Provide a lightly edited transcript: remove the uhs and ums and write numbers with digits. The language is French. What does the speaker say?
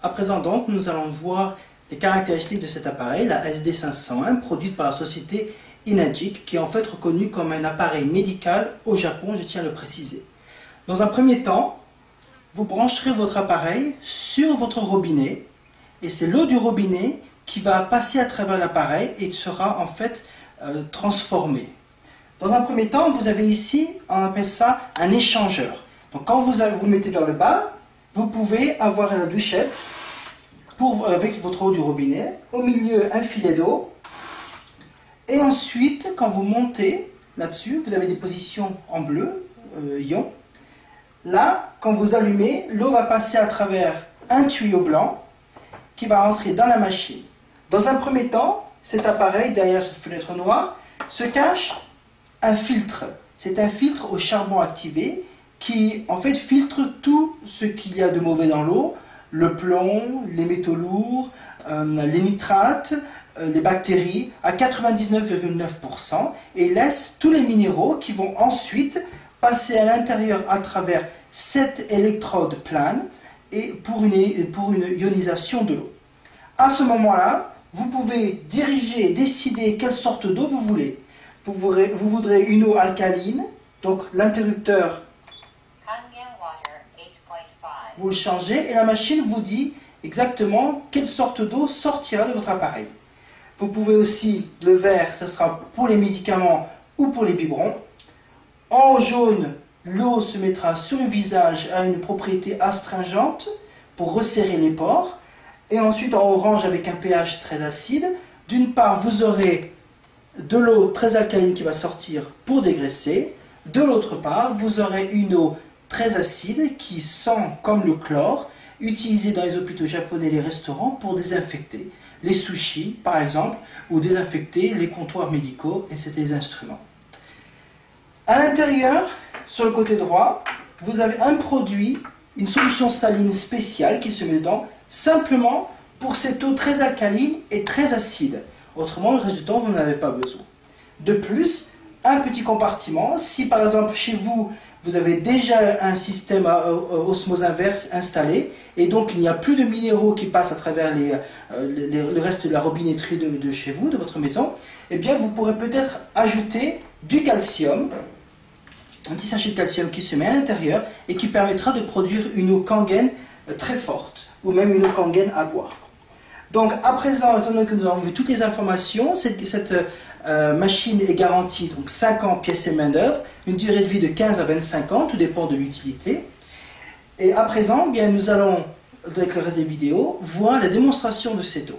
À présent donc, nous allons voir les caractéristiques de cet appareil, la SD501, produite par la société Inagic, qui est en fait reconnue comme un appareil médical au Japon, je tiens à le préciser. Dans un premier temps, vous brancherez votre appareil sur votre robinet, et c'est l'eau du robinet qui va passer à travers l'appareil et sera en fait transformée. Dans un premier temps, vous avez ici, on appelle ça un échangeur. Donc quand vous le mettez vers le bas, vous pouvez avoir une douchette avec votre eau du robinet, au milieu un filet d'eau, et ensuite quand vous montez là-dessus, vous avez des positions en bleu, ion. Là, quand vous allumez, l'eau va passer à travers un tuyau blanc qui va rentrer dans la machine. Dans un premier temps, cet appareil, derrière cette fenêtre noire, se cache un filtre. C'est un filtre au charbon activé qui en fait filtre tout ce qu'il y a de mauvais dans l'eau, le plomb, les métaux lourds, les nitrates, les bactéries à 99,9% et laisse tous les minéraux qui vont ensuite passer à l'intérieur à travers cette électrode plane et pour une ionisation de l'eau. À ce moment-là, vous pouvez diriger, décider quelle sorte d'eau vous voulez. Vous voudrez une eau alcaline, donc l'interrupteur, vous le changez et la machine vous dit exactement quelle sorte d'eau sortira de votre appareil. Vous pouvez aussi, le vert, ce sera pour les médicaments ou pour les biberons. En jaune, l'eau se mettra sur le visage à une propriété astringente pour resserrer les pores. Et ensuite en orange avec un pH très acide. D'une part, vous aurez de l'eau très alcaline qui va sortir pour dégraisser. De l'autre part, vous aurez une eau très acide qui sent comme le chlore, utilisée dans les hôpitaux japonais et les restaurants pour désinfecter les sushis par exemple, ou désinfecter les comptoirs médicaux et ces instruments. À l'intérieur, sur le côté droit, vous avez un produit, une solution saline spéciale qui se met dedans, simplement pour cette eau très alcaline et très acide. Autrement, le résultat, vous n'en avez pas besoin. De plus, un petit compartiment, si par exemple chez vous, vous avez déjà un système à osmose inverse installé, et donc il n'y a plus de minéraux qui passent à travers le reste de la robinetterie de chez vous, de votre maison, eh bien vous pourrez peut-être ajouter du calcium, un petit sachet de calcium qui se met à l'intérieur et qui permettra de produire une eau Kangen très forte, ou même une eau Kangen à boire. Donc à présent, étant donné que nous avons vu toutes les informations, cette machine est garantie donc 5 ans pièces et main d'œuvre, une durée de vie de 15 à 25 ans, tout dépend de l'utilité. Et à présent, bien, nous allons, avec le reste des vidéos, voir la démonstration de cette eau.